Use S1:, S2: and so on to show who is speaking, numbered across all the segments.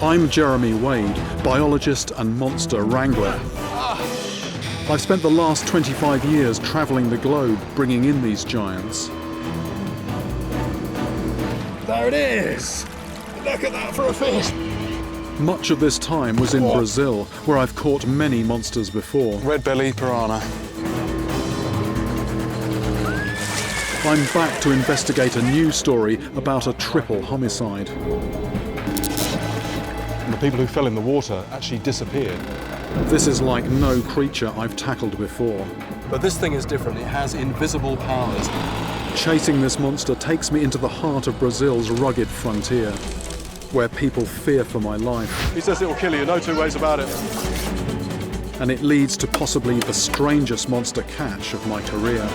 S1: I'm Jeremy Wade, biologist and monster wrangler. I've spent the last 25 years travelling the globe bringing in these giants.
S2: There it is! Look at that for a fish!
S1: Much of this time was in Brazil, where I've caught many monsters before.
S2: Red belly piranha.
S1: I'm back to investigate a new story about a triple homicide.
S2: And the people who fell in the water actually disappeared.
S1: This is like no creature I've tackled before.
S2: But this thing is different. It has invisible powers.
S1: Chasing this monster takes me into the heart of Brazil's rugged frontier, where people fear for my life.
S2: He says it will kill you, no two ways about it.
S1: And it leads to possibly the strangest monster catch of my career.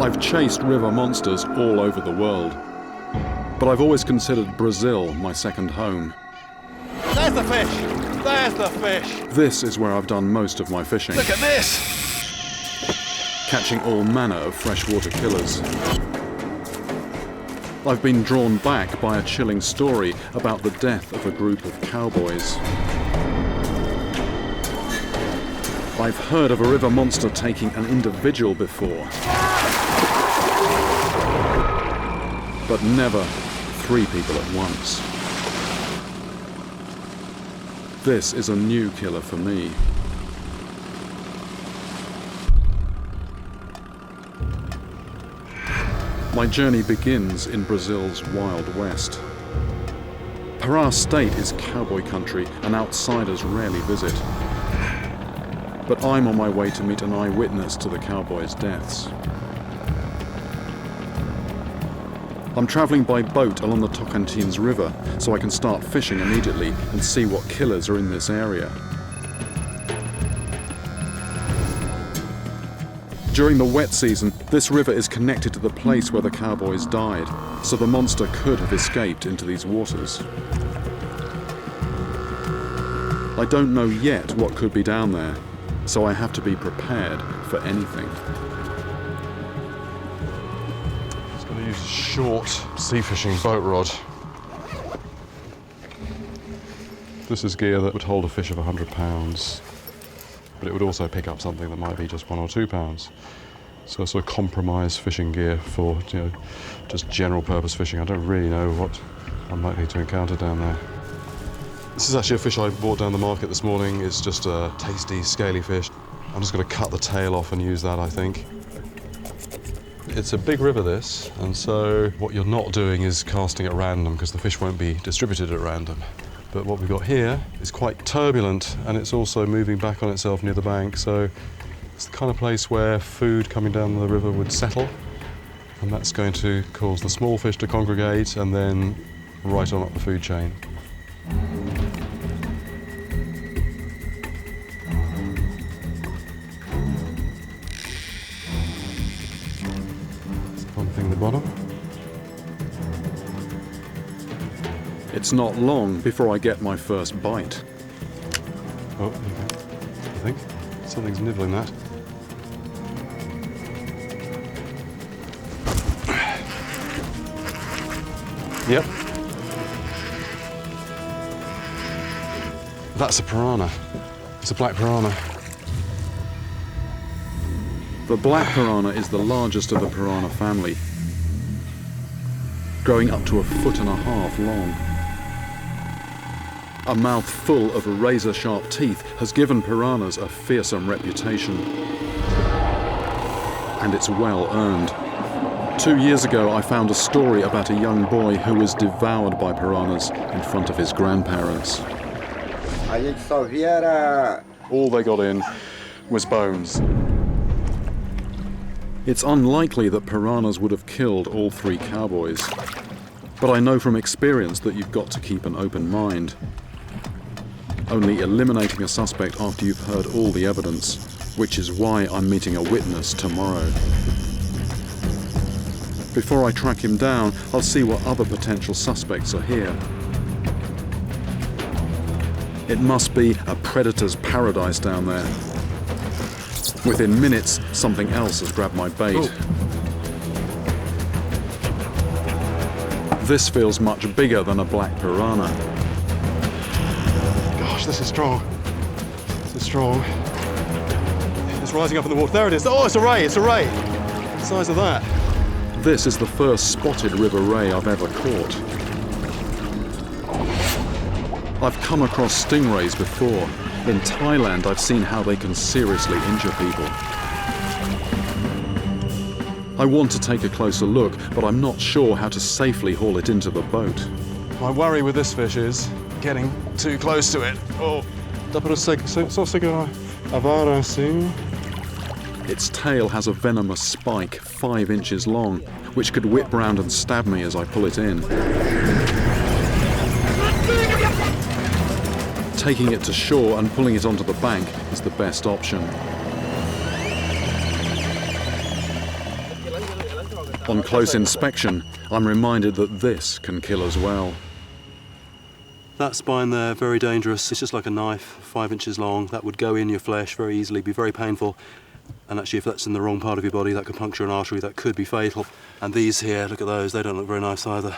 S1: I've chased river monsters all over the world, but I've always considered Brazil my second home.
S2: There's the fish! There's the fish!
S1: This is where I've done most of my fishing.
S2: Look at this!
S1: Catching all manner of freshwater killers. I've been drawn back by a chilling story about the death of a group of cowboys. I've heard of a river monster taking an individual before, but never 3 people at once. This is a new killer for me. My journey begins in Brazil's Wild West. Pará State is cowboy country and outsiders rarely visit. But I'm on my way to meet an eyewitness to the cowboys' deaths. I'm travelling by boat along the Tocantins River so I can start fishing immediately and see what killers are in this area. During the wet season, this river is connected to the place where the cowboys died, so the monster could have escaped into these waters. I don't know yet what could be down there, so I have to be prepared for anything.
S2: Just going to use a short sea fishing boat rod. This is gear that would hold a fish of 100 pounds, but it would also pick up something that might be just 1 or 2 pounds. So sort of compromise fishing gear for, just general purpose fishing. I don't really know what I'm likely to encounter down there. This is actually a fish I bought down the market this morning. It's just a tasty, scaly fish. I'm just going to cut the tail off and use that, I think. It's a big river, this, and so what you're not doing is casting at random, because the fish won't be distributed at random. But what we've got here is quite turbulent, and it's also moving back on itself near the bank, so it's the kind of place where food coming down the river would settle, and that's going to cause the small fish to congregate and then right on up the food chain. One thing at the bottom.
S1: It's not long before I get my first bite.
S2: Oh, okay. I think something's nibbling that. Yep. That's a piranha. It's a black piranha.
S1: The black piranha is the largest of the piranha family, growing up to 1.5 feet long. A mouth full of razor-sharp teeth has given piranhas a fearsome reputation. And it's well earned. 2 years ago, I found a story about a young boy who was devoured by piranhas in front of his grandparents.
S2: All they got in was bones.
S1: It's unlikely that piranhas would have killed all 3 cowboys, but I know from experience that you've got to keep an open mind. Only eliminating a suspect after you've heard all the evidence, which is why I'm meeting a witness tomorrow. Before I track him down, I'll see what other potential suspects are here. It must be a predator's paradise down there. Within minutes, something else has grabbed my bait.
S2: Oh.
S1: This feels much bigger than a black piranha.
S2: Gosh, this is strong. This is strong. It's rising up in the water. There it is. Oh, it's a ray. It's a ray. The size of that.
S1: This is the first spotted river ray I've ever caught. I've come across stingrays before. In Thailand, I've seen how they can seriously injure people. I want to take a closer look, but I'm not sure how to safely haul it into the boat.
S2: My worry with this fish is getting too close to it. Oh,
S1: Its tail has a venomous spike 5 inches long, which could whip round and stab me as I pull it in. Taking it to shore and pulling it onto the bank is the best option. On close inspection, I'm reminded that this can kill as well.
S3: That spine there, very dangerous. It's just like a knife, 5 inches long. That would go in your flesh very easily, be very painful. And actually, if that's in the wrong part of your body, that could puncture an artery, that could be fatal. And these here, look at those, they don't look very nice either.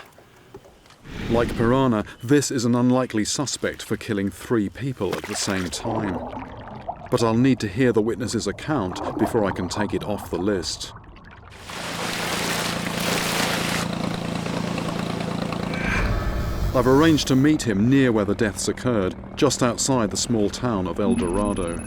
S1: Like piranha, this is an unlikely suspect for killing 3 people at the same time. But I'll need to hear the witness's account before I can take it off the list. I've arranged to meet him near where the deaths occurred, just outside the small town of El Dorado.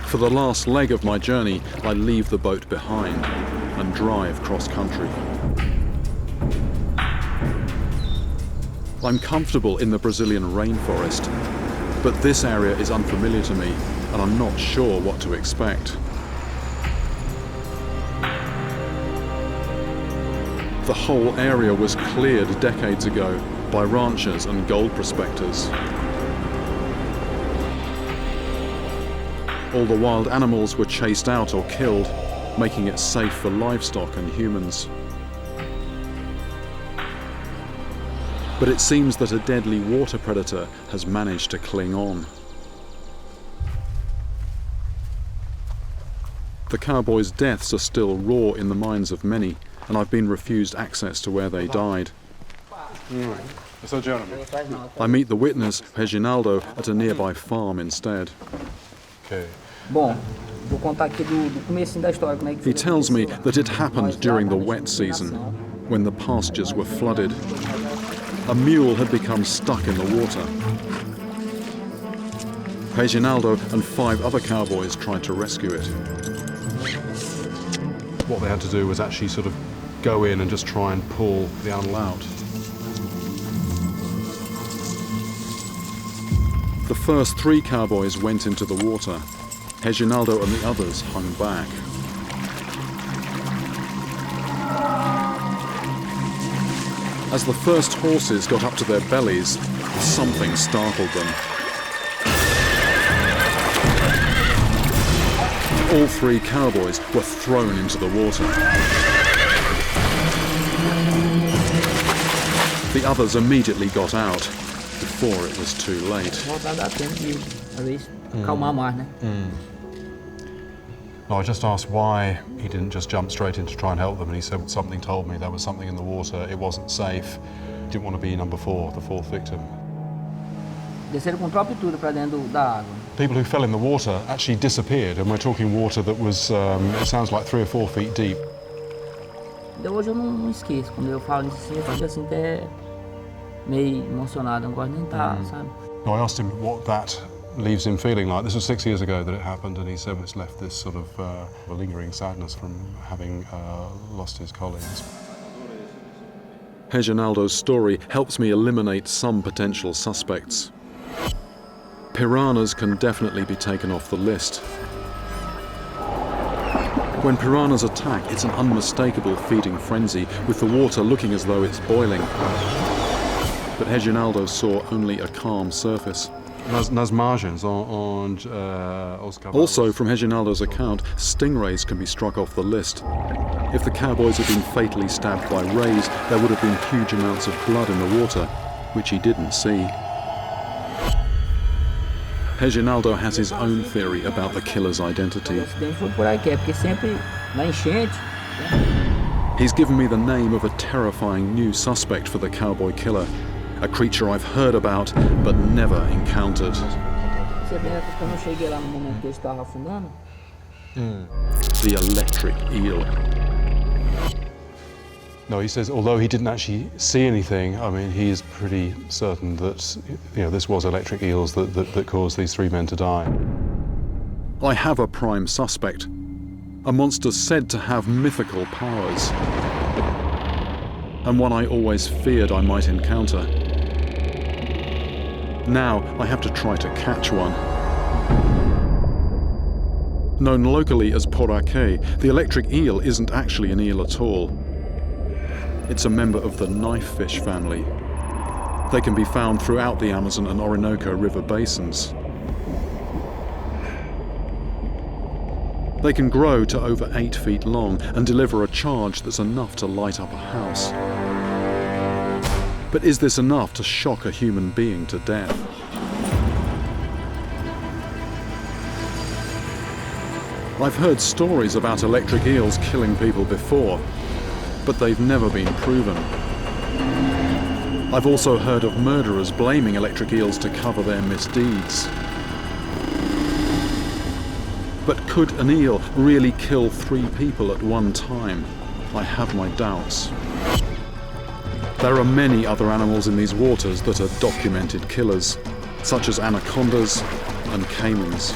S1: For the last leg of my journey, I leave the boat behind and drive cross-country. I'm comfortable in the Brazilian rainforest, but this area is unfamiliar to me, and I'm not sure what to expect. The whole area was cleared decades ago by ranchers and gold prospectors. All the wild animals were chased out or killed, making it safe for livestock and humans. But it seems that a deadly water predator has managed to cling on. The cowboys' deaths are still raw in the minds of many, and I've been refused access to where they died. I meet the witness, Reginaldo, at a nearby farm instead.
S2: Okay.
S1: He tells me that it happened during the wet season, when the pastures were flooded. A mule had become stuck in the water. Reginaldo and 5 other cowboys tried to rescue it.
S2: What they had to do was actually sort of go in and just try and pull the animal out.
S1: The first 3 cowboys went into the water. Reginaldo and the others hung back. As the first horses got up to their bellies, something startled them. All 3 cowboys were thrown into the water. The others immediately got out, before it was too late.
S2: No, I just asked why he didn't just jump straight in to try and help them, and he said something told me there was something in the water, it wasn't safe. Didn't want to be number 4, the 4th victim. People who fell in the water actually disappeared, and we're talking water that was, it sounds like 3 or 4 feet deep.
S4: Hoje eu não esqueço, quando eu falo nisso assim, eu fico assim até meio emocionado, não gosto nem de estar, sabe?
S2: No, I asked him what that leaves him feeling like. This was 6 years ago that it happened, and he said it's left this sort of a lingering sadness from having lost his colleagues.
S1: Reginaldo's story helps me eliminate some potential suspects. Piranhas can definitely be taken off the list. When piranhas attack, it's an unmistakable feeding frenzy, with the water looking as though it's boiling. But Reginaldo saw only a calm surface.
S2: nas margens, aos cavalos.
S1: Also, from Reginaldo's account, stingrays can be struck off the list. If the cowboys had been fatally stabbed by rays, there would have been huge amounts of blood in the water, which he didn't see. Reginaldo has his own theory about the killer's identity.
S4: O acidente foi por aqui, porque sempre na enchente.
S1: He's given me the name of a terrifying new suspect for the cowboy killer, a creature I've heard about but never encountered.
S4: Você vê que quando eu cheguei lá no momento que eu estava afundando,
S1: The electric eel.
S2: No, he says although he didn't actually see anything, I mean, he is pretty certain that this was electric eels that caused these 3 men to die.
S1: I have a prime suspect, a monster said to have mythical powers, and one I always feared I might encounter. Now I have to try to catch one. Known locally as poraqué, the electric eel isn't actually an eel at all. It's a member of the knifefish family. They can be found throughout the Amazon and Orinoco river basins. They can grow to over 8 feet long and deliver a charge that's enough to light up a house. But is this enough to shock a human being to death? I've heard stories about electric eels killing people before, but they've never been proven. I've also heard of murderers blaming electric eels to cover their misdeeds. But could an eel really kill 3 people at one time? I have my doubts. There are many other animals in these waters that are documented killers, such as anacondas and caimans.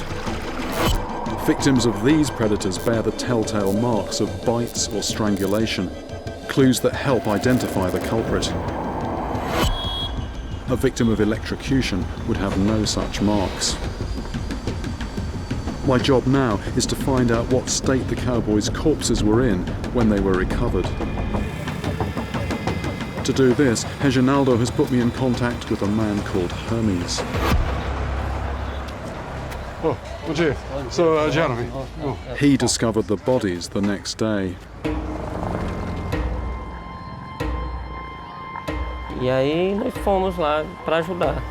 S1: Victims of these predators bear the telltale marks of bites or strangulation, clues that help identify the culprit. A victim of electrocution would have no such marks. My job now is to find out what state the cowboys' corpses were in when they were recovered. To do this, Reginaldo has put me in contact with a man called Hermes.
S2: Oh, bom dia. So, Jeremy. Oh.
S1: He discovered the bodies the next day.
S5: E aí nós fomos lá para ajudar.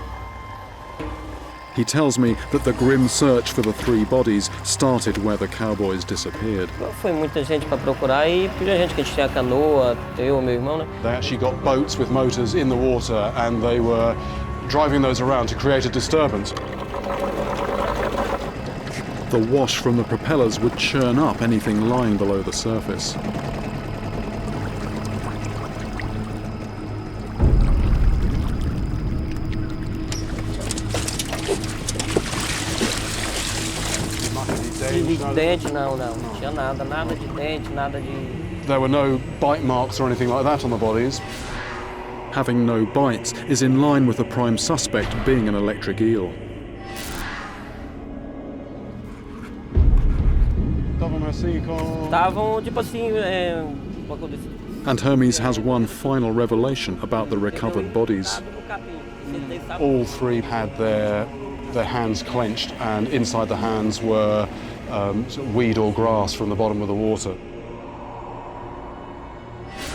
S1: He tells me that the grim search for the 3 bodies started where the cowboys disappeared.
S5: Foi muita gente para procurar e muita gente que a gente tinha canoa, eu, meu irmão, né?
S2: They actually got boats with motors in the water and they were driving those around to create a disturbance.
S1: The wash from the propellers would churn up anything lying below the surface.
S5: De dente, não tinha nada de dente, nada de...
S2: There were no bite marks or anything like that on the bodies.
S1: Having no bites is in line with the prime suspect being an electric eel.
S5: Estavam tipo assim, uma coisa assim.
S1: And Hermes has one final revelation about the recovered bodies.
S2: All 3 had their hands clenched, and inside the hands were sort of weed or grass from the bottom of the water.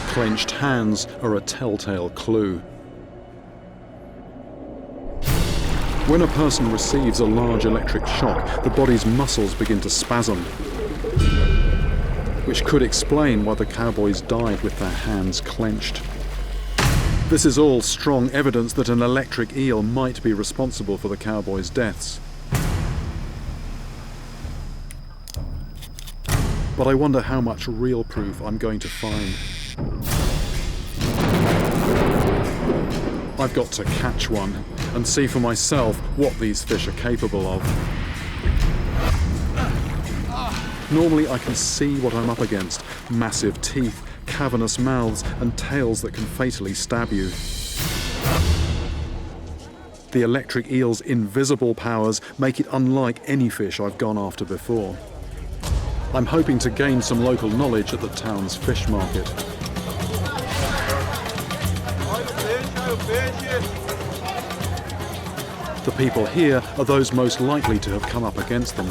S1: Clenched hands are a telltale clue. When a person receives a large electric shock, the body's muscles begin to spasm, which could explain why the cowboys died with their hands clenched. This is all strong evidence that an electric eel might be responsible for the cowboys' deaths. But I wonder how much real proof I'm going to find. I've got to catch one and see for myself what these fish are capable of. Normally I can see what I'm up against: massive teeth, cavernous mouths and tails that can fatally stab you. The electric eel's invisible powers make it unlike any fish I've gone after before. I'm hoping to gain some local knowledge at the town's fish market. The people here are those most likely to have come up against them.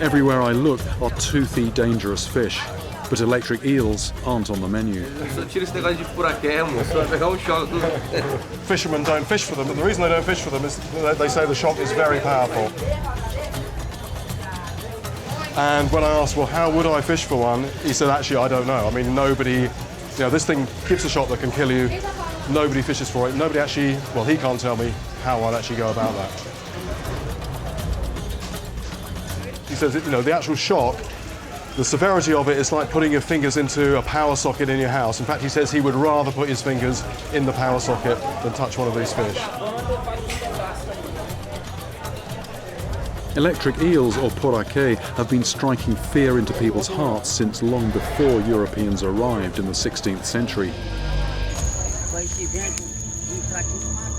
S1: Everywhere I look are toothy, dangerous fish, but electric eels aren't on the menu.
S2: Fishermen don't fish for them, but the reason they don't fish for them is that they say the shock is very powerful. And when I asked, well, how would I fish for one? He said, actually, I don't know. I mean, nobody, this thing gives a shock that can kill you. Nobody fishes for it. Nobody actually, well, he can't tell me how I'd actually go about that. He says, the actual shock, the severity of it is like putting your fingers into a power socket in your house. In fact, he says he would rather put his fingers in the power socket than touch one of these fish.
S1: Electric eels, or poraquet, have been striking fear into people's hearts since long before Europeans arrived in the 16th century.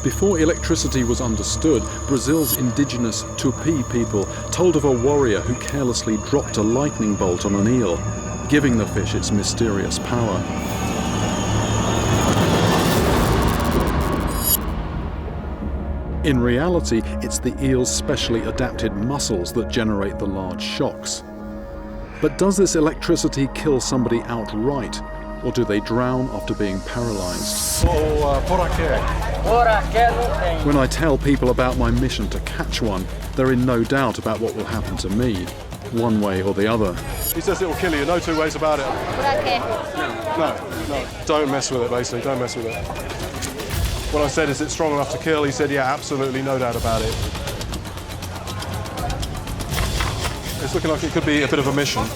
S1: Before electricity was understood, Brazil's indigenous Tupi people told of a warrior who carelessly dropped a lightning bolt on an eel, giving the fish its mysterious power. In reality, it's the eel's specially adapted muscles that generate the large shocks. But does this electricity kill somebody outright, or do they drown after being paralyzed? When I tell people about my mission to catch one, they're in no doubt about what will happen to me, one way or the other.
S2: He says it will kill you, no two ways about it. No, don't mess with it, basically, don't mess with it. When I said, is it strong enough to kill, he said, yeah, absolutely, no doubt about it. It's looking like it could be a bit of a mission.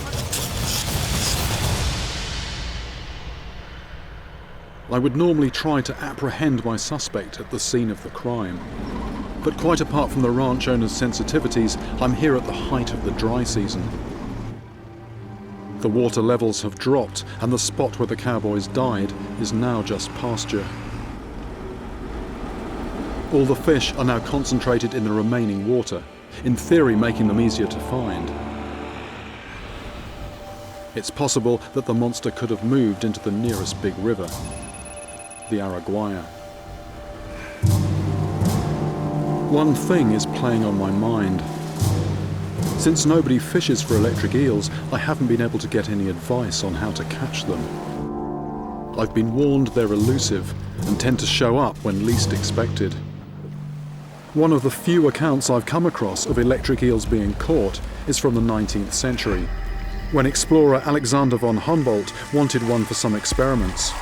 S1: I would normally try to apprehend my suspect at the scene of the crime. But quite apart from the ranch owner's sensitivities, I'm here at the height of the dry season. The water levels have dropped, and the spot where the cowboys died is now just pasture. All the fish are now concentrated in the remaining water, in theory making them easier to find. It's possible that the monster could have moved into the nearest big river, the Araguaia. One thing is playing on my mind. Since nobody fishes for electric eels, I haven't been able to get any advice on how to catch them. I've been warned they're elusive and tend to show up when least expected. One of the few accounts I've come across of electric eels being caught is from the 19th century, when explorer Alexander von Humboldt wanted one for some experiments.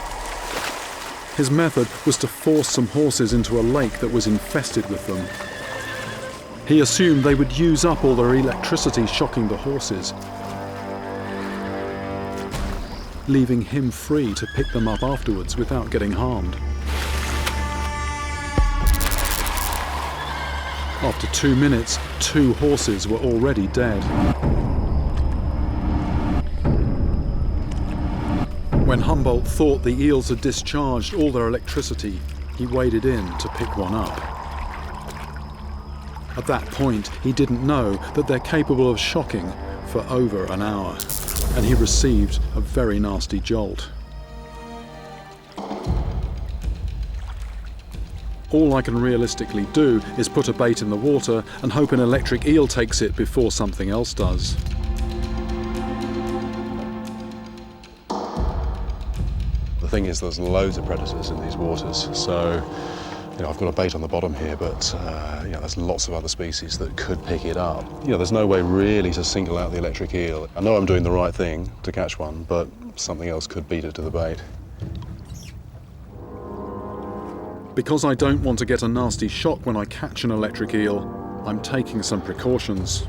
S1: His method was to force some horses into a lake that was infested with them. He assumed they would use up all their electricity shocking the horses, leaving him free to pick them up afterwards without getting harmed. After 2 minutes, 2 horses were already dead. When Humboldt thought the eels had discharged all their electricity, he waded in to pick one up. At that point, he didn't know that they're capable of shocking for over an hour, and he received a very nasty jolt. All I can realistically do is put a bait in the water and hope an electric eel takes it before something else does.
S2: The thing is, there's loads of predators in these waters, so I've got a bait on the bottom here, but there's lots of other species that could pick it up. There's no way really to single out the electric eel. I know I'm doing the right thing to catch one, but something else could beat it to the bait.
S1: Because I don't want to get a nasty shock when I catch an electric eel, I'm taking some precautions.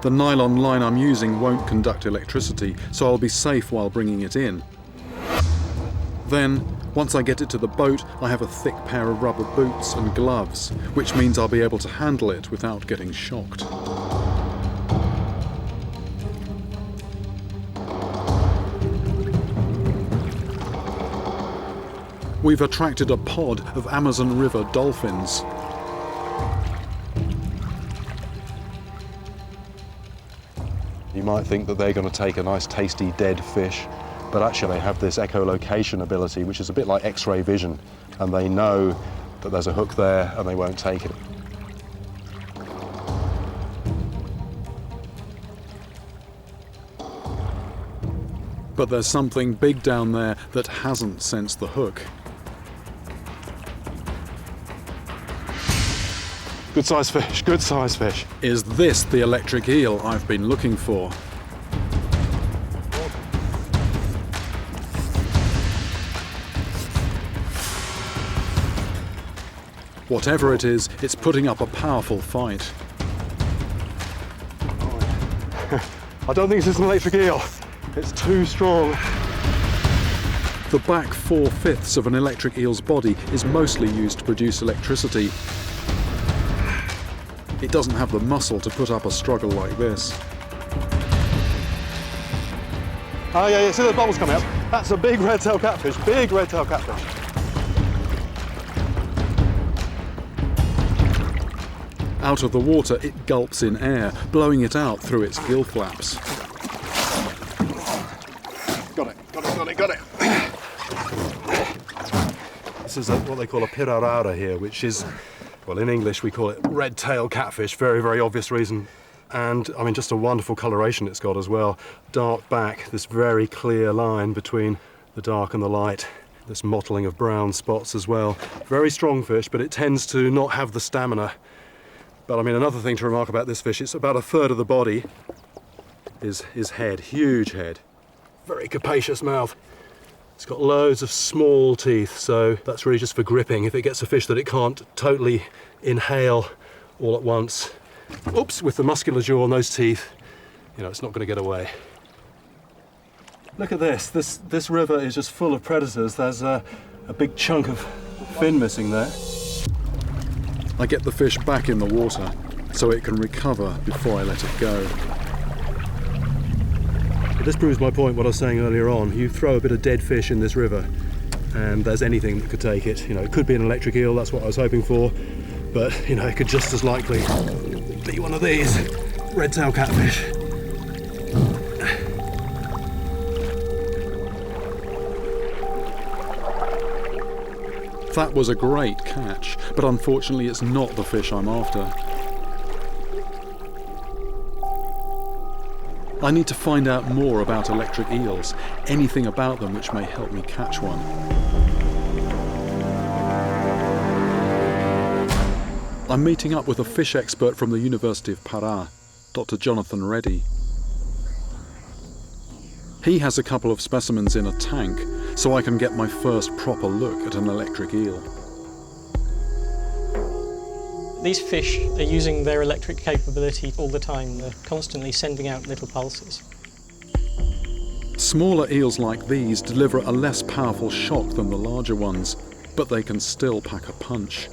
S1: The nylon line I'm using won't conduct electricity, so I'll be safe while bringing it in. Then, once I get it to the boat, I have a thick pair of rubber boots and gloves, which means I'll be able to handle it without getting shocked. We've attracted a pod of Amazon River dolphins.
S2: You might think that they're going to take a nice tasty dead fish
S3: but actually they have this echolocation ability, which is a bit like X-ray vision, and they know that there's a hook there and they won't take it.
S1: But there's something big down there that hasn't sensed the hook.
S3: Good size fish, good size fish.
S1: Is this the electric eel I've been looking for? Whatever it is, it's putting up a powerful fight.
S3: I don't think this is an electric eel. It's too strong.
S1: The back 4/5 of an electric eel's body is mostly used to produce electricity. It doesn't have the muscle to put up a struggle like this.
S3: Oh yeah, see the bubbles coming up? That's a big red-tailed catfish, big red-tailed catfish.
S1: Out of the water, it gulps in air, blowing it out through its gill flaps.
S3: Got it. This is what they call a pirarara here, which is, well, in English we call it red-tailed catfish, very, very obvious reason. And, I mean, just a wonderful coloration it's got as well. Dark back, this very clear line between the dark and the light, this mottling of brown spots as well. Very strong fish, but it tends to not have the stamina. But, I mean, another thing to remark about this fish, it's about a third of the body is head, huge head. Very capacious mouth. It's got loads of small teeth, so that's really just for gripping. If it gets a fish that it can't totally inhale all at once, oops, with the muscular jaw and those teeth, you know, it's not going to get away. Look at this. This river is just full of predators. There's a big chunk of fin missing there.
S1: I get the fish back in the water so it can recover before I let it go.
S3: But this proves my point, what I was saying earlier on. You throw a bit of dead fish in this river and there's anything that could take it. You know, it could be an electric eel, that's what I was hoping for, but you know, it could just as likely be one of these red-tailed catfish.
S1: That was a great catch, but unfortunately it's not the fish I'm after. I need to find out more about electric eels, anything about them which may help me catch one. I'm meeting up with a fish expert from the University of Pará, Dr. Jonathan Reddy. He has a couple of specimens in a tank, so I can get my first proper look at an electric eel.
S6: These fish are using their electric capability all the time. They're constantly sending out little pulses.
S1: Smaller eels like these deliver a less powerful shock than the larger ones, but they can still pack a punch.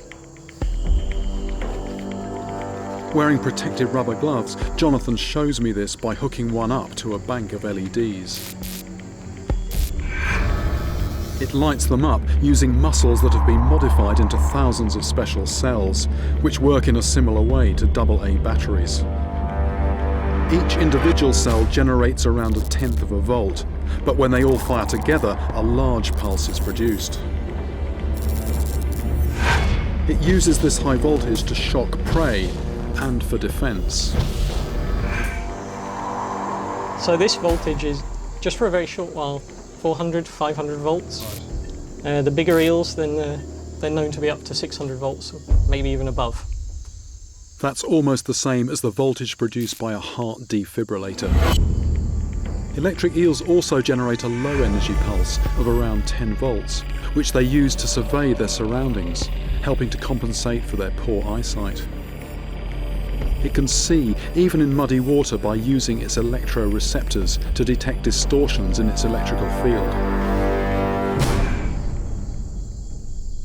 S1: Wearing protective rubber gloves, Jonathan shows me this by hooking one up to a bank of LEDs. It lights them up using muscles that have been modified into thousands of special cells, which work in a similar way to AA batteries. Each individual cell generates around 1/10 of a volt, but when they all fire together, a large pulse is produced. It uses this high voltage to shock prey and for defense.
S6: So this voltage is, just for a very short while, 400, 500 volts. The bigger eels, then they're known to be up to 600 volts, or maybe even above.
S1: That's almost the same as the voltage produced by a heart defibrillator. Electric eels also generate a low energy pulse of around 10 volts, which they use to survey their surroundings, helping to compensate for their poor eyesight. It can see, even in muddy water, by using its electroreceptors to detect distortions in its electrical field.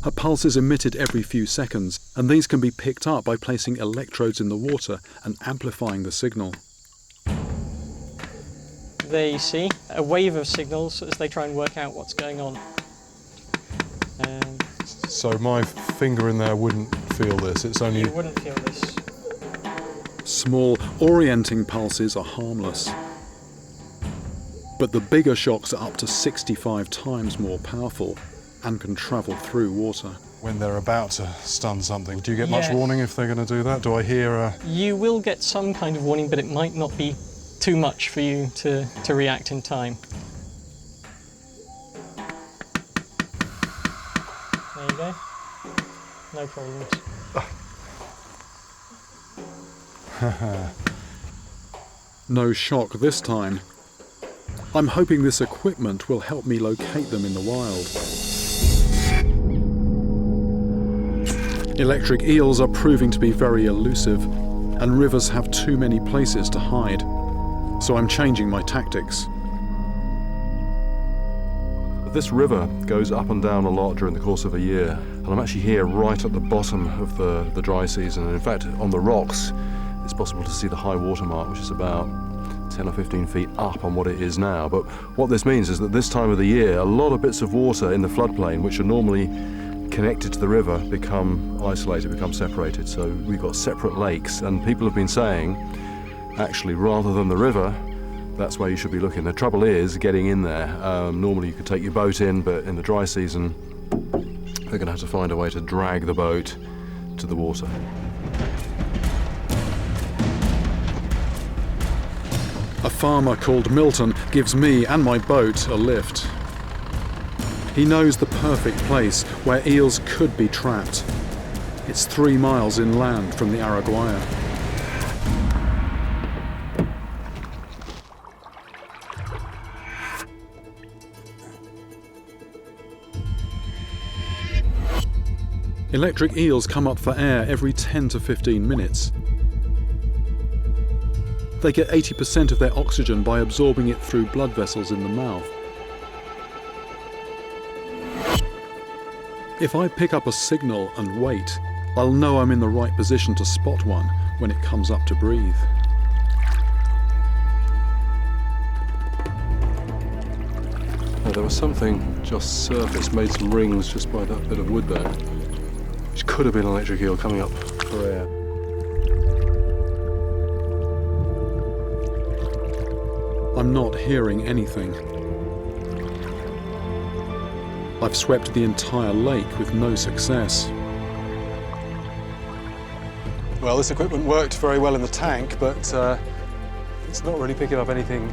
S1: A pulse is emitted every few seconds, and these can be picked up by placing electrodes in the water and amplifying the signal.
S6: There you see a wave of signals as they try and work out what's going on.
S2: So my finger in there wouldn't feel this, it's only...
S6: You wouldn't feel this.
S1: Small, orienting pulses are harmless. but the bigger shocks are up to 65 times more powerful and can travel through water.
S2: When they're about to stun something, do you get much
S6: Yeah.
S2: warning if they're going to do that? Do I hear a...
S6: You will get some kind of warning, but it might not be too much for you to react in time. There you go. No problems.
S1: No shock this time. I'm hoping this equipment will help me locate them in the wild. Electric eels are proving to be very elusive, and rivers have too many places to hide. So I'm changing my tactics.
S2: This river goes up and down a lot during the course of a year, and I'm actually here right at the bottom of the dry season. And in fact, on the rocks, it's possible to see the high water mark, which is about 10 or 15 feet up on what it is now. But what this means is that this time of the year, a lot of bits of water in the floodplain, which are normally connected to the river, become isolated, become separated. So we've got separate lakes, and people have been saying, actually, rather than the river, that's where you should be looking. The trouble is getting in there. Normally you could take your boat in, but in the dry season, they're going to have to find a way to drag the boat to the water.
S1: A farmer called Milton gives me and my boat a lift. He knows the perfect place where eels could be trapped. It's 3 miles inland from the Araguaia. Electric eels come up for air every 10 to 15 minutes. They get 80% of their oxygen by absorbing it through blood vessels in the mouth. If I pick up a signal and wait, I'll know I'm in the right position to spot one when it comes up to breathe.
S2: There was something just surfaced, made some rings just by that bit of wood there, which could have been an electric eel coming up for air.
S1: I'm not hearing anything. I've swept the entire lake with no success.
S2: Well, this equipment worked very well in the tank, but it's not really picking up anything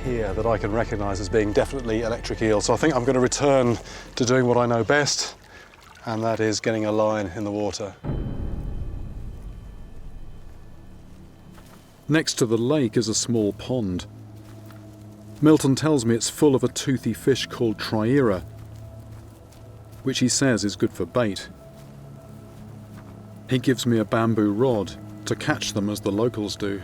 S2: here that I can recognise as being definitely electric eel. So I think I'm going to return to doing what I know best, and that is getting a line in the water.
S1: Next to the lake is a small pond. Milton tells me it's full of a toothy fish called triera, which he says is good for bait. He gives me a bamboo rod to catch them as the locals do.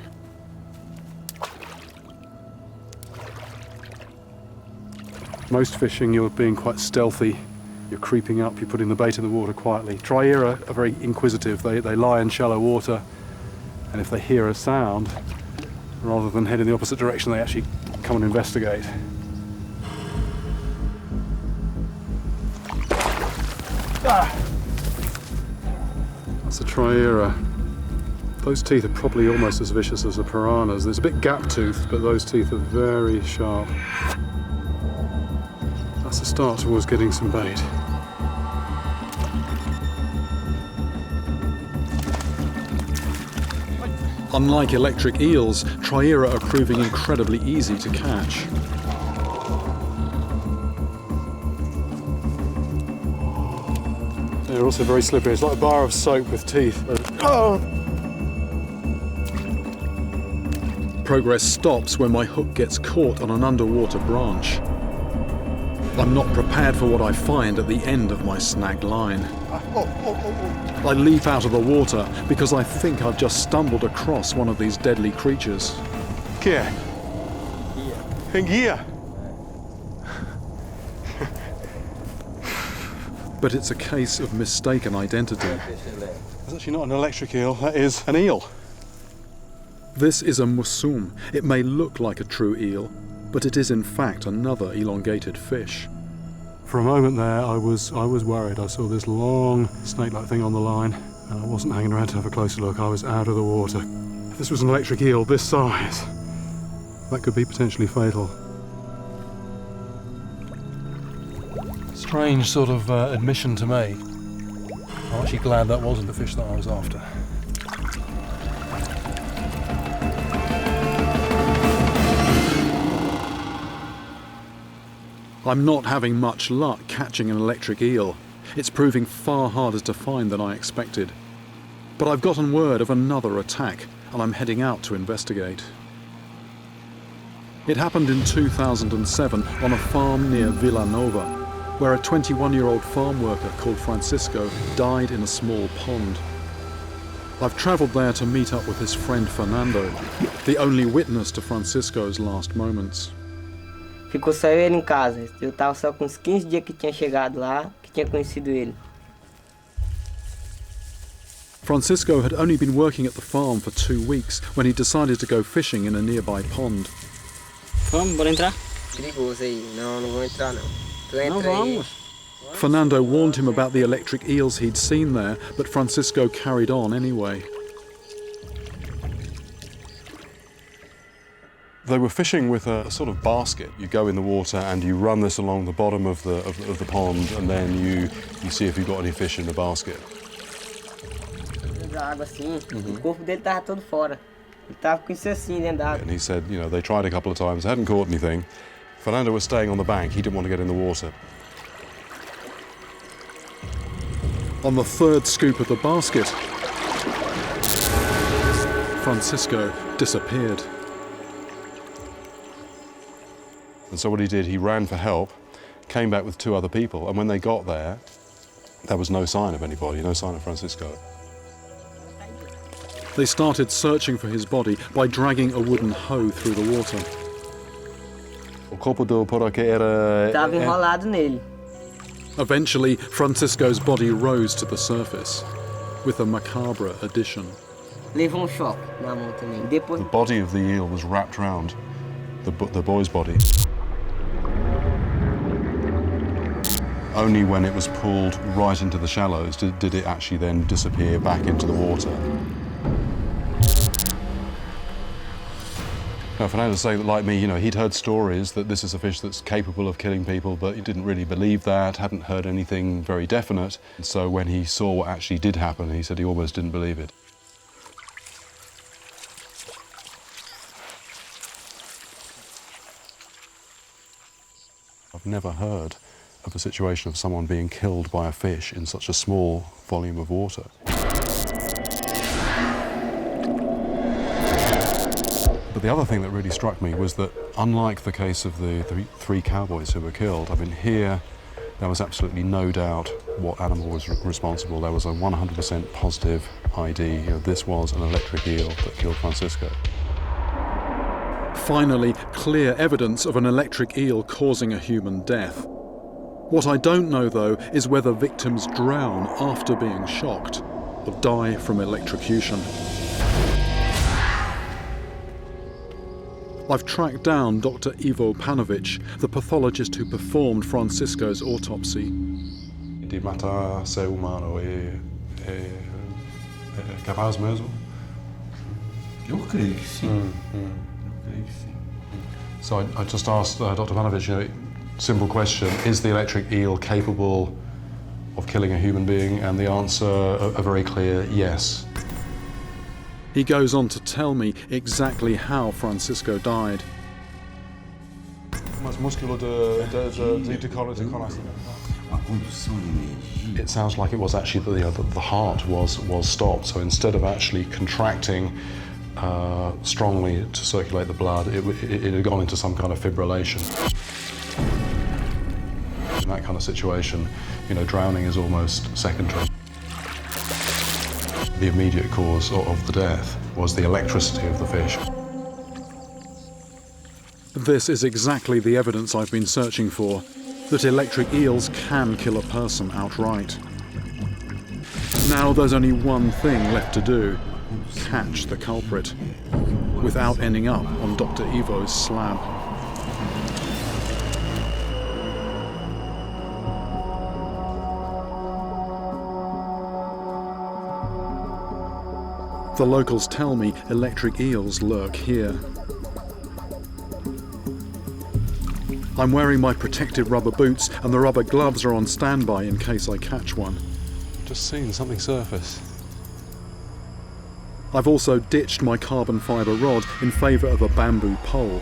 S2: Most fishing, you're being quite stealthy. You're creeping up, you're putting the bait in the water quietly. Triera are very inquisitive. They lie in shallow water, and if they hear a sound, rather than head in the opposite direction, they actually come and investigate. That's a triera. Those teeth are probably almost as vicious as the piranhas. There's a bit gap-toothed, but those teeth are very sharp. That's a start towards getting some bait.
S1: Unlike electric eels, triera are proving incredibly easy to catch.
S2: They're also very slippery. It's like a bar of soap with teeth. Oh!
S1: Progress stops when my hook gets caught on an underwater branch. I'm not prepared for what I find at the end of my snagged line. I leap out of the water because I think I've just stumbled across one of these deadly creatures.
S2: Here. Here.
S1: But it's a case of mistaken identity.
S2: It's actually not an electric eel, that is an eel.
S1: This is a musum. It may look like a true eel, but it is in fact another elongated fish.
S2: For a moment there, I was worried. I saw this long snake-like thing on the line, and I wasn't hanging around to have a closer look. I was out of the water. If this was an electric eel this size, that could be potentially fatal.
S3: strange sort of admission to me. I'm actually glad that wasn't the fish that I was after.
S1: I'm not having much luck catching an electric eel. It's proving far harder to find than I expected. But I've gotten word of another attack, and I'm heading out to investigate. It happened in 2007 on a farm near Villanova, where a 21-year-old farm worker called Francisco died in a small pond. I've travelled there to meet up with his friend Fernando, the only witness to Francisco's last moments.
S5: Ficou só ele em casa. Eu tava só com uns 15 dias que tinha chegado lá, que tinha conhecido ele.
S1: Francisco had only been working at the farm for 2 weeks when he decided to go fishing in a nearby pond.
S6: Vamos, bora entrar?
S5: Perigoso aí. Não, não vou entrar não. Tu entra
S6: Não,
S5: aí.
S6: vamos.
S1: Fernando warned him about the electric eels he'd seen there, but Francisco carried on anyway.
S2: They were fishing with a sort of basket. You go in the water and you run this along the bottom of the pond, and then you see if you've got any fish in the basket.
S5: Da água assim, o corpo dele tava todo fora. Ele tava com isso assim dentro da água.
S2: And he said, you know, they tried a couple of times, hadn't caught anything. Fernando was staying on the bank. He didn't want to get in the water.
S1: On the third scoop of the basket, Francisco disappeared.
S2: And so what he did, he ran for help, came back with 2 other people, and when they got there was no sign of anybody, no sign of Francisco.
S1: They started searching for his body by dragging a wooden hoe through the water.
S2: O corpo do porco era...
S5: Tava enrolado nele.
S1: Eventually, Francisco's body rose to the surface, with a macabre addition.
S5: Levou choque na mão também. Depois...
S2: The body of the eel was wrapped round the boy's body. Only when it was pulled right into the shallows did it actually then disappear back into the water. Now, Fernando say that, like me, you know, he'd heard stories that this is a fish that's capable of killing people, but he didn't really believe that, hadn't heard anything very definite. And so when he saw what actually did happen, he said he almost didn't believe it. I've never heard of a situation of someone being killed by a fish in such a small volume of water. But the other thing that really struck me was that, unlike the case of the 3 cowboys who were killed, I mean, here there was absolutely no doubt what animal was responsible. There was a 100% positive ID. You know, this was an electric eel that killed Francisco.
S1: Finally, clear evidence of an electric eel causing a human death. What I don't know, though, is whether victims drown after being shocked or die from electrocution. I've tracked down Dr. Ivo Panovic, the pathologist who performed Francisco's autopsy.
S2: De matar ser humano é capaz mesmo?
S7: Eu creio que sim. Eu creio que sim.
S2: So I just asked Dr. Panovic, you know, simple question, is the electric eel capable of killing a human being? And the answer, a very clear yes.
S1: He goes on to tell me exactly how Francisco died.
S2: It sounds like it was actually the heart was stopped. So instead of actually contracting strongly to circulate the blood, it had gone into some kind of fibrillation. In that kind of situation, you know, drowning is almost secondary. The immediate cause of the death was the electricity of the fish.
S1: This is exactly the evidence I've been searching for, that electric eels can kill a person outright. Now there's only one thing left to do: catch the culprit, without ending up on Dr. Ivo's slab. The locals tell me electric eels lurk here. I'm wearing my protective rubber boots and the rubber gloves are on standby in case I catch one.
S2: Just seen something surface.
S1: I've also ditched my carbon fibre rod in favour of a bamboo pole.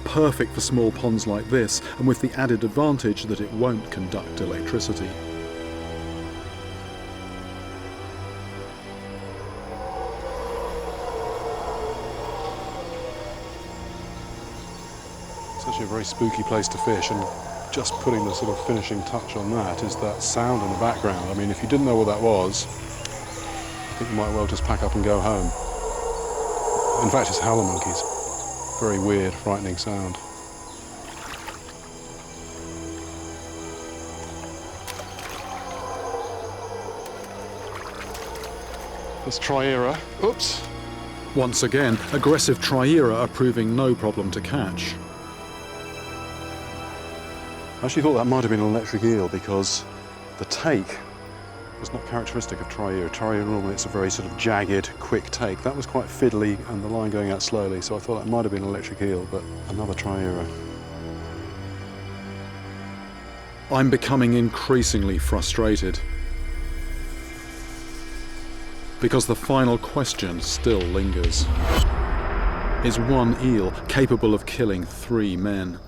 S1: Perfect for small ponds like this, and with the added advantage that it won't conduct electricity.
S2: It's actually a very spooky place to fish, and just putting the sort of finishing touch on that is that sound in the background. I mean, if you didn't know what that was, I think you might well just pack up and go home. In fact, it's howler monkeys. Very weird, frightening sound. This Triera, oops.
S1: Once again, aggressive Triera are proving no problem to catch.
S2: I actually thought that might have been an electric eel because the take was not characteristic of Triera. Triera normally it's a very sort of jagged, quick take. That was quite fiddly and the line going out slowly, so I thought that might have been an electric eel, but another Triera.
S1: I'm becoming increasingly frustrated. Because the final question still lingers. Is one eel capable of killing 3 men?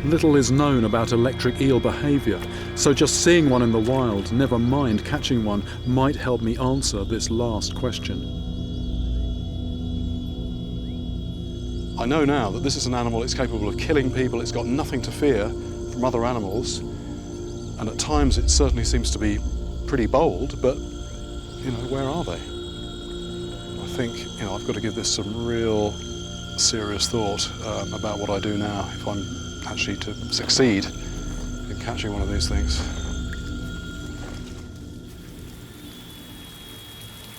S1: Little is known about electric eel behaviour, so just seeing one in the wild, never mind catching one, might help me answer this last question.
S2: I know now that this is an animal that's capable of killing people. It's got nothing to fear from other animals, and at times it certainly seems to be pretty bold, but, you know, where are they? I think, you know, I've got to give this some real serious thought about what I do now if I'm actually to succeed in catching one of these things.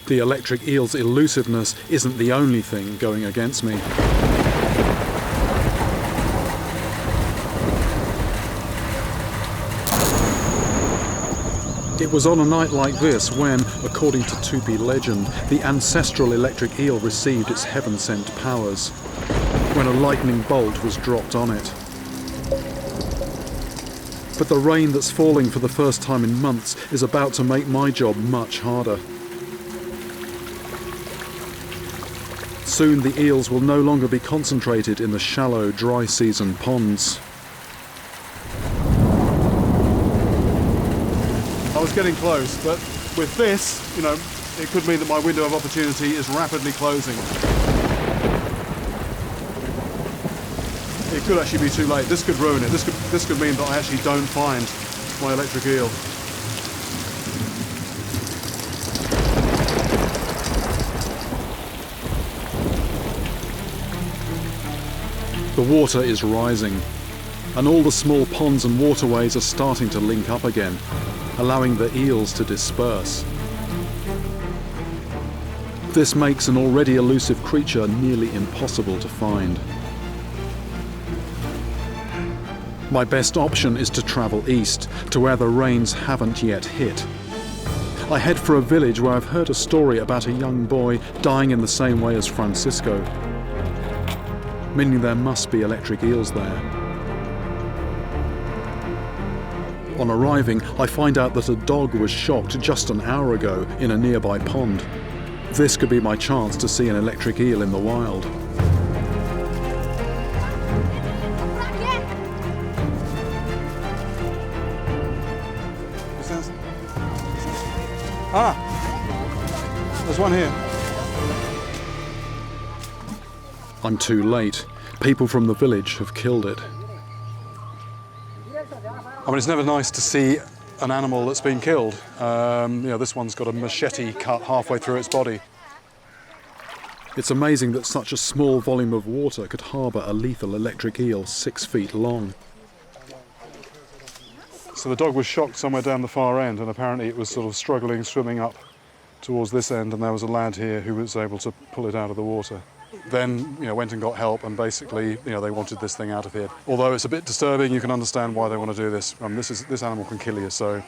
S1: The electric eel's elusiveness isn't the only thing going against me. It was on a night like this when, according to Tupi legend, the ancestral electric eel received its heaven-sent powers, when a lightning bolt was dropped on it. But the rain that's falling for the first time in months is about to make my job much harder. Soon the eels will no longer be concentrated in the shallow, dry season ponds.
S2: I was getting close, but with this, you know, it could mean that my window of opportunity is rapidly closing. It could actually be too late. This could ruin it. This could mean that I actually don't find my electric eel.
S1: The water is rising, and all the small ponds and waterways are starting to link up again, allowing the eels to disperse. This makes an already elusive creature nearly impossible to find. My best option is to travel east, to where the rains haven't yet hit. I head for a village where I've heard a story about a young boy dying in the same way as Francisco, meaning there must be electric eels there. On arriving, I find out that a dog was shocked just an hour ago in a nearby pond. This could be my chance to see an electric eel in the wild.
S2: There's one here.
S1: I'm too late. People from the village have killed it.
S2: I mean, it's never nice to see an animal that's been killed. You know, this one's got a machete cut halfway through its body.
S1: It's amazing that such a small volume of water could harbour a lethal electric eel 6 feet long.
S2: So the dog was shocked somewhere down the far end, and apparently it was sort of struggling, swimming up towards this end, and there was a lad here who was able to pull it out of the water. Then, you know, went and got help, and basically, you know, they wanted this thing out of here. Although it's a bit disturbing, you can understand why they want to do this. This animal can kill you, so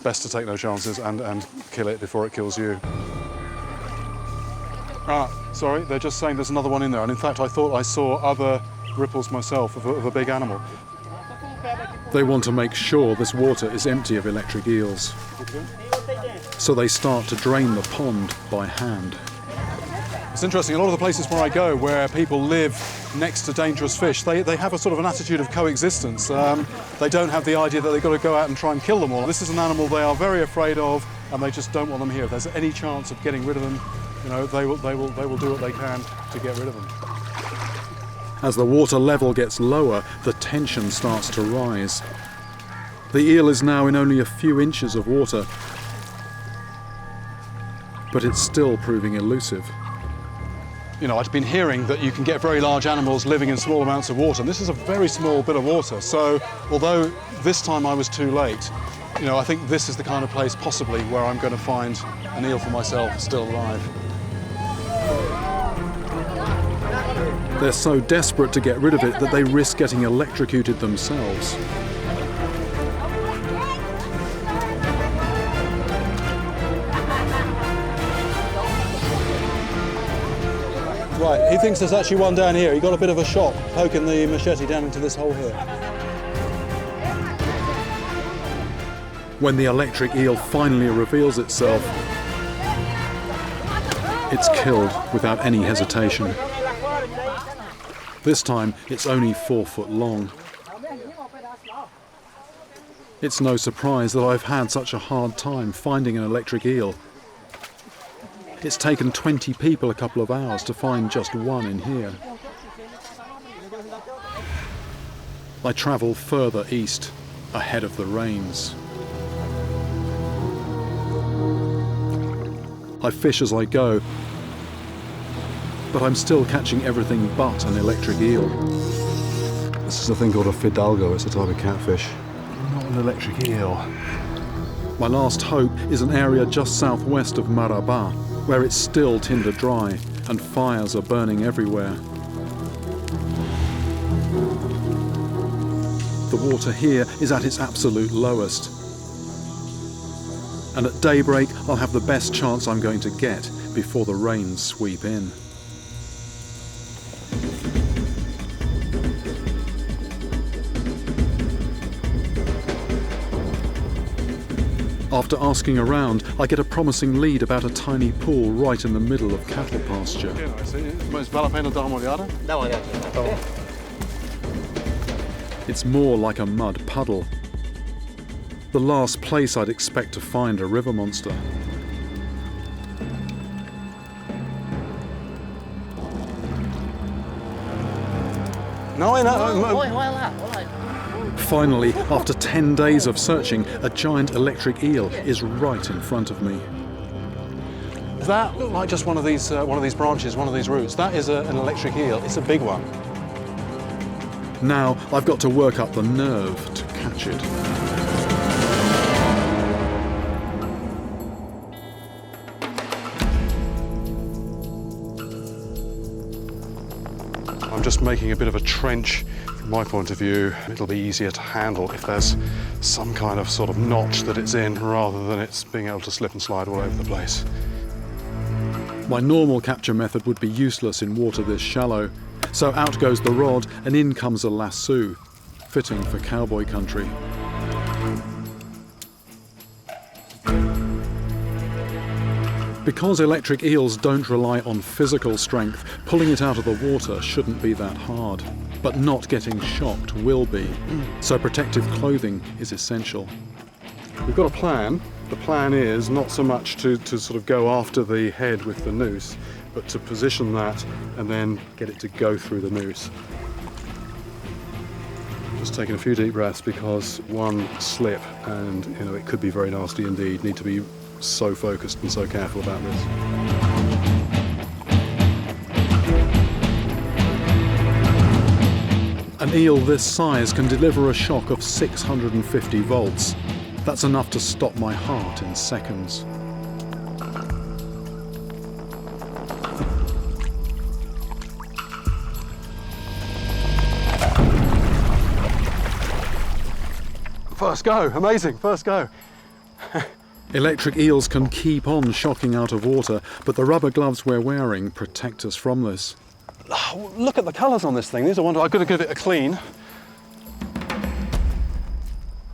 S2: best to take no chances and kill it before it kills you.
S1: Sorry, they're just saying there's another one in there, and in fact I thought I saw other ripples myself of a big animal. They want to make sure this water is empty of electric eels, so they start to drain the pond by hand. It's interesting, a lot of the places where I go where people live next to dangerous fish, they have a sort of an attitude of coexistence. They don't have the idea that they've got to go out and try and kill them all. This is an animal they are very afraid of, and they just don't want them here. If there's any chance of getting rid of them, you know, they will do what they can to get rid of them. As the water level gets lower, the tension starts to rise. The eel is now in only a few inches of water, but it's still proving elusive. You know, I've been hearing that you can get very large animals living in small amounts of water, and this is a very small bit of water. So, although this time I was too late, you know, I think this is the kind of place possibly where I'm going to find an eel for myself still alive. They're so desperate to get rid of it that they risk getting electrocuted themselves. Right, he thinks there's actually one down here. He got a bit of a shock poking the machete down into this hole here. When the electric eel finally reveals itself, it's killed without any hesitation. This time, it's only 4 foot long. It's no surprise that I've had such a hard time finding an electric eel. It's taken 20 people a couple of hours to find just one in here. I travel further east, ahead of the rains. I fish as I go, but I'm still catching everything but an electric eel. This is a thing called a fidalgo. It's a type of catfish, not an electric eel. My last hope is an area just southwest of Marabá, where it's still tinder dry and fires are burning everywhere. The water here is at its absolute lowest. And at daybreak, I'll have the best chance I'm going to get before the rains sweep in. After asking around, I get a promising lead about a tiny pool right in the middle of cattle pasture. It's more like a mud puddle. The last place I'd expect to find a river monster. Finally, after 10 days of searching, a giant electric eel is right in front of me. That looked like just one of these branches, one of these roots. That is an electric eel. It's a big one. Now I've got to work up the nerve to catch it. I'm just making a bit of a trench. From my point of view, it'll be easier to handle if there's some kind of sort of notch that it's in rather than it's being able to slip and slide all over the place. My normal capture method would be useless in water this shallow, so out goes the rod and in comes a lasso, fitting for cowboy country. Because electric eels don't rely on physical strength, pulling it out of the water shouldn't be that hard. But not getting shocked will be. So protective clothing is essential. We've got a plan. The plan is not so much to sort of go after the head with the noose, but to position that and then get it to go through the noose. Just taking a few deep breaths because one slip and it could be very nasty indeed. Need to be so focused and so careful about this. An eel this size can deliver a shock of 650 volts. That's enough to stop my heart in seconds. First go, amazing, first go. Electric eels can keep on shocking out of water, but the rubber gloves we're wearing protect us from this.
S3: Oh, look at the colours on this thing. These are wonderful. I've got to give it a clean.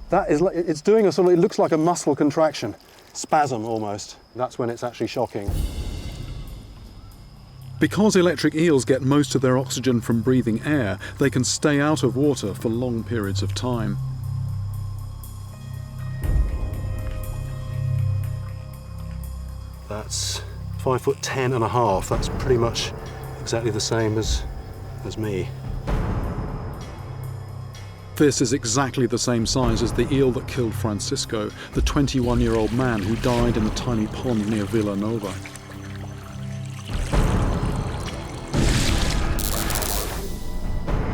S3: That is, it's doing a sort of, it looks like a muscle contraction, spasm almost. That's when it's actually shocking.
S1: Because electric eels get most of their oxygen from breathing air, they can stay out of water for long periods of time.
S3: That's 5'10.5". That's pretty much exactly the same as me.
S1: This is exactly the same size as the eel that killed Francisco, the 21-year-old man who died in the tiny pond near Villanova.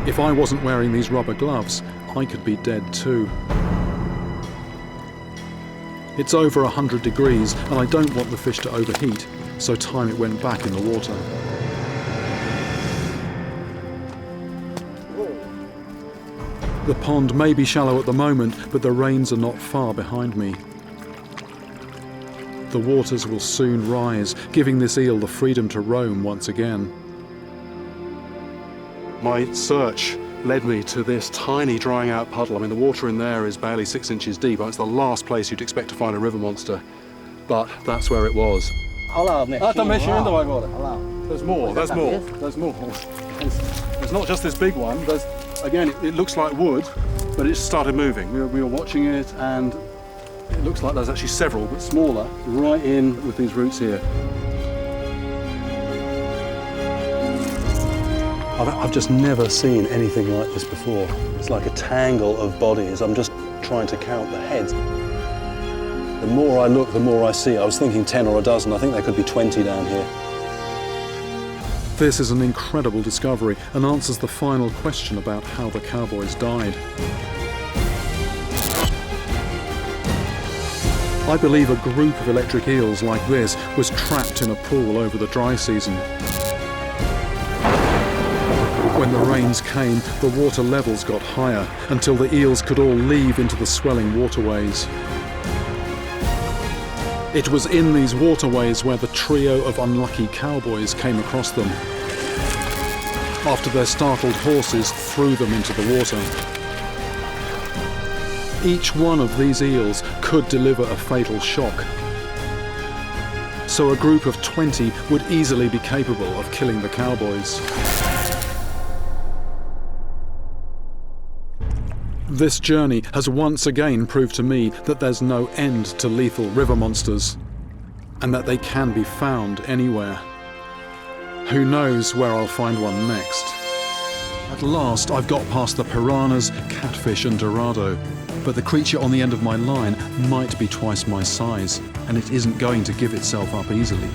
S1: If I wasn't wearing these rubber gloves, I could be dead too. It's over 100 degrees and I don't want the fish to overheat, so time it went back in the water. The pond may be shallow at the moment, but the rains are not far behind me. The waters will soon rise, giving this eel the freedom to roam once again.
S3: My search led me to this tiny drying out puddle. I mean, the water in there is barely 6 inches deep. It's the last place you'd expect to find a river monster, but that's where it was. There's more, there's more, there's more. There's not just this big one. There's, again, it looks like wood, but it started moving. We were watching it, and it looks like there's actually several, but smaller, right in with these roots here. I've just never seen anything like this before. It's like a tangle of bodies. I'm just trying to count the heads. The more I look, the more I see. I was thinking 10 or a dozen. I think there could be 20 down here.
S1: This is an incredible discovery and answers the final question about how the cowboys died. I believe a group of electric eels like this was trapped in a pool over the dry season. When the rains came, the water levels got higher until the eels could all leave into the swelling waterways. It was in these waterways where the trio of unlucky cowboys came across them, after their startled horses threw them into the water. Each one of these eels could deliver a fatal shock, so a group of 20 would easily be capable of killing the cowboys. This journey has once again proved to me that there's no end to lethal river monsters, and that they can be found anywhere. Who knows where I'll find one next? At last, I've got past the piranhas, catfish and dorado, but the creature on the end of my line might be twice my size, and it isn't going to give itself up easily.